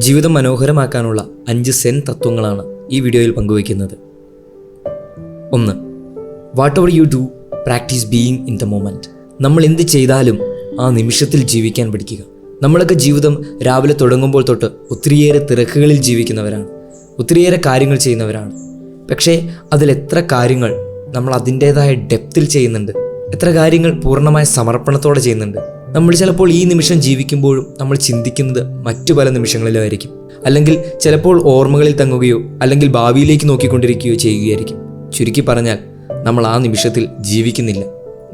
ജീവിതം മനോഹരമാക്കാനുള്ള 5 സെൻ തത്വങ്ങളാണ് ഈ വീഡിയോയിൽ പങ്കുവയ്ക്കുന്നത്. 1. What ever you do, practice being in the moment. നമ്മൾ എന്ത് ചെയ്താലും ആ നിമിഷത്തിൽ ജീവിക്കാൻ പഠിക്കുക. നമ്മളൊക്കെ ജീവിതം രാവിലെ തുടങ്ങുമ്പോൾ തൊട്ട് ഒത്തിരിയേറെ തിരക്കുകളിൽ ജീവിക്കുന്നവരാണ്, ഒത്തിരിയേറെ കാര്യങ്ങൾ ചെയ്യുന്നവരാണ്. പക്ഷേ അതിലെത്ര കാര്യങ്ങൾ നമ്മൾ അതിൻ്റേതായ ഡെപ്തിൽ ചെയ്യുന്നുണ്ട്, എത്ര കാര്യങ്ങൾ പൂർണ്ണമായ സമർപ്പണത്തോടെ ചെയ്യുന്നുണ്ട്. നമ്മൾ ചിലപ്പോൾ ഈ നിമിഷം ജീവിക്കുമ്പോഴും നമ്മൾ ചിന്തിക്കുന്നത് മറ്റു പല നിമിഷങ്ങളിലായിരിക്കും, അല്ലെങ്കിൽ ചിലപ്പോൾ ഓർമ്മകളിൽ തങ്ങുകയോ അല്ലെങ്കിൽ ഭാവിയിലേക്ക് നോക്കിക്കൊണ്ടിരിക്കുകയോ ചെയ്യുകയായിരിക്കും. ചുരുക്കി പറഞ്ഞാൽ നമ്മൾ ആ നിമിഷത്തിൽ ജീവിക്കുന്നില്ല.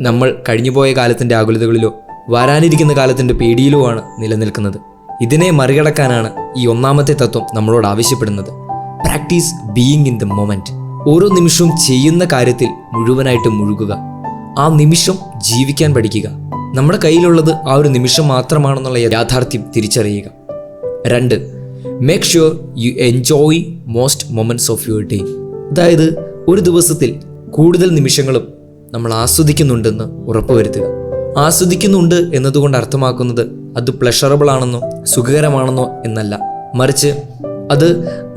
നമ്മൾ കഴിഞ്ഞുപോയ കാലത്തിൻ്റെ ആകുലതകളിലോ വരാനിരിക്കുന്ന കാലത്തിൻ്റെ പേടിയിലോ ആണ് നിലനിൽക്കുന്നത്. ഇതിനെ മറികടക്കാനാണ് ഈ 1ാമത്തെ തത്വം നമ്മളോട് ആവശ്യപ്പെടുന്നത്. Practice being in the moment. ഓരോ നിമിഷവും ചെയ്യുന്ന കാര്യത്തിൽ മുഴുവനായിട്ട് മുഴുകുക. ആ നിമിഷം ജീവിക്കാൻ പഠിക്കുക. നമ്മുടെ കയ്യിലുള്ളത് ആ ഒരു നിമിഷം മാത്രമാണെന്നുള്ള യാഥാർത്ഥ്യം തിരിച്ചറിയുക. 2. Make sure you enjoy most moments of your day. അതായത് ഒരു ദിവസത്തിൽ കൂടുതൽ നിമിഷങ്ങളും നമ്മൾ ആസ്വദിക്കുന്നുണ്ടെന്ന് ഉറപ്പുവരുത്തുക. ആസ്വദിക്കുന്നുണ്ട് എന്നതുകൊണ്ട് അർത്ഥമാക്കുന്നത് അത് പ്ലഷറബിൾ ആണെന്നോ സുഖകരമാണെന്നോ എന്നല്ല, മറിച്ച് അത്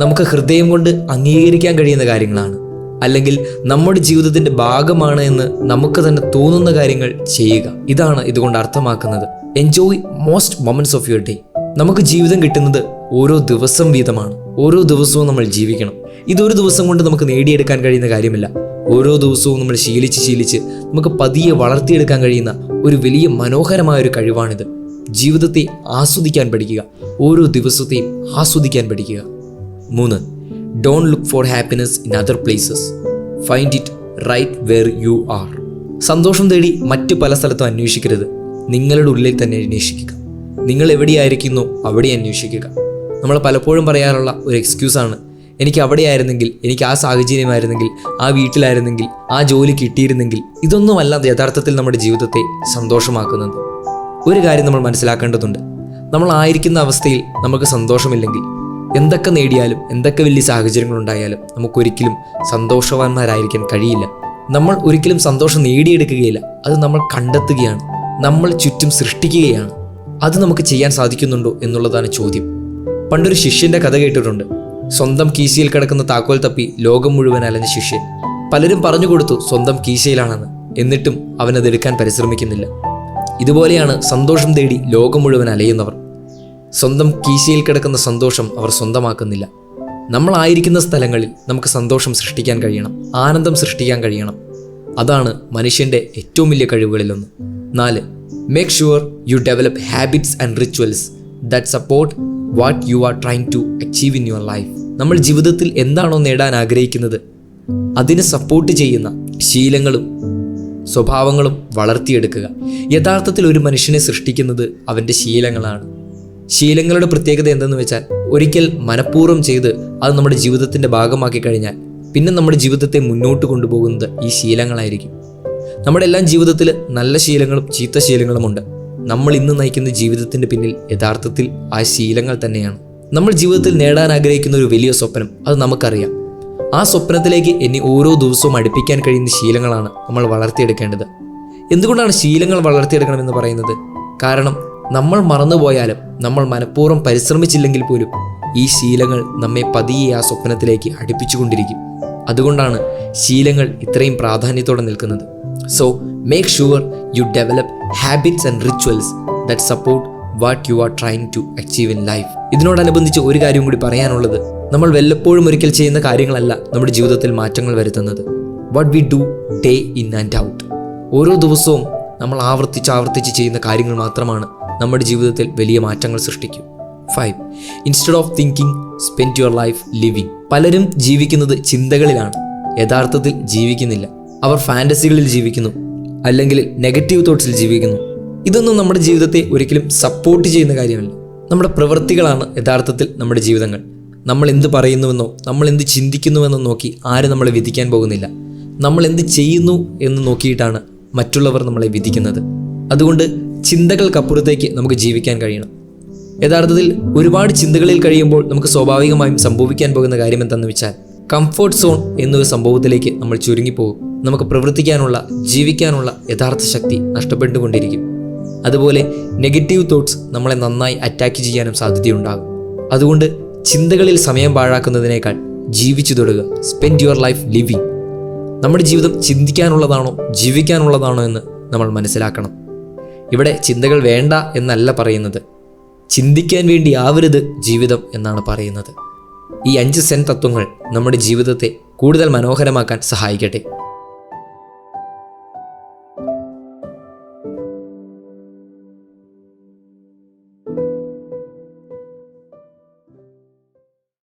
നമുക്ക് ഹൃദയം കൊണ്ട് അംഗീകരിക്കാൻ കഴിയുന്ന കാര്യങ്ങളാണ്, അല്ലെങ്കിൽ നമ്മുടെ ജീവിതത്തിൻ്റെ ഭാഗമാണ് എന്ന് നമുക്ക് തന്നെ തോന്നുന്ന കാര്യങ്ങൾ ചെയ്യുക. ഇതാണ് ഇതുകൊണ്ട് അർത്ഥമാക്കുന്നത്. Enjoy most moments of your day. നമുക്ക് ജീവിതം കിട്ടുന്നത് ഓരോ ദിവസം വീതമാണ്. ഓരോ ദിവസവും നമ്മൾ ജീവിക്കണം. ഇതൊരു ദിവസം കൊണ്ട് നമുക്ക് നേടിയെടുക്കാൻ കഴിയുന്ന കാര്യമില്ല. ഓരോ ദിവസവും നമ്മൾ ശീലിച്ച് നമുക്ക് പതിയെ വളർത്തിയെടുക്കാൻ കഴിയുന്ന ഒരു വലിയ മനോഹരമായൊരു കഴിവാണിത്. ജീവിതത്തെ ആസ്വദിക്കാൻ പഠിക്കുക. ഓരോ ദിവസത്തെയും ആസ്വദിക്കാൻ പഠിക്കുക. 3. Don't look for happiness in other places. Find it right where you are. സന്തോഷം തേടി മറ്റു പല സ്ഥലത്തും അന്വേഷിക്കരുത്. നിങ്ങളുടെ ഉള്ളിൽ തന്നെ അന്വേഷിക്കുക. നിങ്ങൾ എവിടെയായിരിക്കുന്നോ അവിടെ അന്വേഷിക്കുക. നമ്മൾ പലപ്പോഴും പറയാറുള്ള ഒരു എക്സ്ക്യൂസാണ്, എനിക്ക് അവിടെയായിരുന്നെങ്കിൽ, എനിക്ക് ആ സാഹചര്യമായിരുന്നെങ്കിൽ, ആ വീട്ടിലായിരുന്നെങ്കിൽ, ആ ജോലി കിട്ടിയിരുന്നെങ്കിൽ. ഇതൊന്നുമല്ല യഥാർത്ഥത്തിൽ നമ്മുടെ ജീവിതത്തെ സന്തോഷമാക്കുന്നത്. ഒരു കാര്യം നമ്മൾ മനസ്സിലാക്കേണ്ടതുണ്ട്. നമ്മൾ ആയിരിക്കുന്ന അവസ്ഥയിൽ നമുക്ക് സന്തോഷമില്ലെങ്കിൽ എന്തൊക്കെ നേടിയാലും എന്തൊക്കെ വലിയ സാഹചര്യങ്ങളുണ്ടായാലും നമുക്കൊരിക്കലും സന്തോഷവാന്മാരായിരിക്കാൻ കഴിയില്ല. നമ്മൾ ഒരിക്കലും സന്തോഷം നേടിയെടുക്കുകയില്ല. അത് നമ്മൾ കണ്ടെത്തുകയാണ്, നമ്മൾ ചുറ്റും സൃഷ്ടിക്കുകയാണ്. അത് നമുക്ക് ചെയ്യാൻ സാധിക്കുന്നുണ്ടോ എന്നുള്ളതാണ് ചോദ്യം. പണ്ടൊരു ശിഷ്യൻ്റെ കഥ കേട്ടിട്ടുണ്ട്. സ്വന്തം കീശയിൽ കിടക്കുന്ന താക്കോൽ തപ്പി ലോകം മുഴുവൻ അലഞ്ഞ ശിഷ്യൻ. പലരും പറഞ്ഞു കൊടുത്തു സ്വന്തം കീശയിലാണെന്ന്, എന്നിട്ടും അവനതെടുക്കാൻ പരിശ്രമിക്കുന്നില്ല. ഇതുപോലെയാണ് സന്തോഷം തേടി ലോകം മുഴുവൻ അലയുന്നവർ. സ്വന്തം കീശയിൽ കിടക്കുന്ന സന്തോഷം അവർ സ്വന്തമാക്കുന്നില്ല. നമ്മളായിരിക്കുന്ന സ്ഥലങ്ങളിൽ നമുക്ക് സന്തോഷം സൃഷ്ടിക്കാൻ കഴിയണം, ആനന്ദം സൃഷ്ടിക്കാൻ കഴിയണം. അതാണ് മനുഷ്യൻ്റെ ഏറ്റവും വലിയ കഴിവുകളിലൊന്ന്. 4. Make sure you develop habits and rituals that support what you are trying to achieve in your life. നമ്മൾ ജീവിതത്തിൽ എന്താണോ നേടാൻ ആഗ്രഹിക്കുന്നത് അതിനെ സപ്പോർട്ട് ചെയ്യുന്ന ശീലങ്ങളും സ്വഭാവങ്ങളും വളർത്തിയെടുക്കുക. യഥാർത്ഥത്തിൽ ഒരു മനുഷ്യനെ സൃഷ്ടിക്കുന്നത് അവൻ്റെ ശീലങ്ങളാണ്. ശീലങ്ങളുടെ പ്രത്യേകത എന്തെന്ന് വെച്ചാൽ, ഒരിക്കൽ മനഃപൂർവ്വം ചെയ്ത് അത് നമ്മുടെ ജീവിതത്തിൻ്റെ ഭാഗമാക്കി കഴിഞ്ഞാൽ പിന്നെ നമ്മുടെ ജീവിതത്തെ മുന്നോട്ട് കൊണ്ടുപോകുന്നത് ഈ ശീലങ്ങളായിരിക്കും. നമ്മുടെ എല്ലാം ജീവിതത്തിൽ നല്ല ശീലങ്ങളും ചീത്ത ശീലങ്ങളുമുണ്ട്. നമ്മൾ ഇന്ന് നയിക്കുന്ന ജീവിതത്തിൻ്റെ പിന്നിൽ യഥാർത്ഥത്തിൽ ആ ശീലങ്ങൾ തന്നെയാണ്. നമ്മൾ ജീവിതത്തിൽ നേടാൻ ആഗ്രഹിക്കുന്ന ഒരു വലിയ സ്വപ്നം, അത് നമുക്കറിയാം. ആ സ്വപ്നത്തിലേക്ക് എന്നെ ഓരോ ദിവസവും അടുപ്പിക്കാൻ കഴിയുന്ന ശീലങ്ങളാണ് നമ്മൾ വളർത്തിയെടുക്കേണ്ടത്. എന്തുകൊണ്ടാണ് ശീലങ്ങൾ വളർത്തിയെടുക്കണമെന്ന് പറയുന്നത്? കാരണം നമ്മൾ മറന്നുപോയാലും നമ്മൾ മനഃപൂർവ്വം പരിശ്രമിച്ചില്ലെങ്കിൽ പോലും ഈ ശീലങ്ങൾ നമ്മെ പതിയെ ആ സ്വപ്നത്തിലേക്ക് അടുപ്പിച്ചുകൊണ്ടിരിക്കും. അതുകൊണ്ടാണ് ശീലങ്ങൾ ഇത്രയും പ്രാധാന്യത്തോടെ നിൽക്കുന്നത്. So make sure you develop habits and rituals that support what you are trying to achieve in life. ഇതിനോടനുബന്ധിച്ച് ഒരു കാര്യം കൂടി പറയാനുള്ളത്, നമ്മൾ വല്ലപ്പോഴും ഒരിക്കൽ ചെയ്യുന്ന കാര്യങ്ങളല്ല നമ്മുടെ ജീവിതത്തിൽ മാറ്റങ്ങൾ വരുത്തുന്നത്. What we do day in and out. ഓരോ ദിവസവും നമ്മൾ ആവർത്തിച്ച് ചെയ്യുന്ന കാര്യങ്ങൾ മാത്രമാണ് നമ്മുടെ ജീവിതത്തിൽ വലിയ മാറ്റങ്ങൾ സൃഷ്ടിക്കും. 5. Instead of thinking spend your life living. പലരും ജീവിക്കുന്നത് ചിന്തകളിലാണ്, യഥാർത്ഥത്തിൽ ജീവിക്കുന്നില്ല. അവർ ഫാൻറ്റസികളിൽ ജീവിക്കുന്നു, അല്ലെങ്കിൽ നെഗറ്റീവ് തോട്ട്സിൽ ജീവിക്കുന്നു. ഇതൊന്നും നമ്മുടെ ജീവിതത്തെ ഒരിക്കലും സപ്പോർട്ട് ചെയ്യുന്ന കാര്യമല്ല. നമ്മുടെ പ്രവൃത്തികളാണ് യഥാർത്ഥത്തിൽ നമ്മുടെ ജീവിതങ്ങൾ. നമ്മൾ എന്ത് പറയുന്നുവെന്നോ നമ്മൾ എന്ത് ചിന്തിക്കുന്നുവെന്നോ നോക്കി ആരും നമ്മളെ വിധിക്കാൻ പോകുന്നില്ല. നമ്മൾ എന്ത് ചെയ്യുന്നു എന്ന് നോക്കിയിട്ടാണ് മറ്റുള്ളവർ നമ്മളെ വിധിക്കുന്നത്. അതുകൊണ്ട് ചിന്തകൾക്കപ്പുറത്തേക്ക് നമുക്ക് ജീവിക്കാൻ കഴിയണം. യഥാർത്ഥത്തിൽ ഒരുപാട് ചിന്തകളിൽ കഴിയുമ്പോൾ നമുക്ക് സ്വാഭാവികമായും സംഭവിക്കാൻ പോകുന്ന കാര്യം എന്തെന്ന് വെച്ചാൽ, കംഫർട്ട് സോൺ എന്നൊരു സംഭവത്തിലേക്ക് നമ്മൾ ചുരുങ്ങിപ്പോകും. നമുക്ക് പ്രവർത്തിക്കാനുള്ള, ജീവിക്കാനുള്ള യഥാർത്ഥ ശക്തി നഷ്ടപ്പെട്ടുകൊണ്ടിരിക്കും. അതുപോലെ നെഗറ്റീവ് തോട്ട്സ് നമ്മളെ നന്നായി അറ്റാക്ക് ചെയ്യാനും സാധ്യതയുണ്ടാകും. അതുകൊണ്ട് ചിന്തകളിൽ സമയം പാഴാക്കുന്നതിനേക്കാൾ ജീവിച്ചു തുടങ്ങുക. Spend your life living. നമ്മുടെ ജീവിതം ചിന്തിക്കാനുള്ളതാണോ ജീവിക്കാനുള്ളതാണോ എന്ന് നമ്മൾ മനസ്സിലാക്കണം. ഇവിടെ ചിന്തകൾ വേണ്ട എന്നല്ല പറയുന്നത്, ചിന്തിക്കാൻ വേണ്ടി ആവരുത് ജീവിതം എന്നാണ് പറയുന്നത്. ഈ 5 സെൻ തത്വങ്ങൾ നമ്മുടെ ജീവിതത്തെ കൂടുതൽ മനോഹരമാക്കാൻ സഹായിക്കട്ടെ.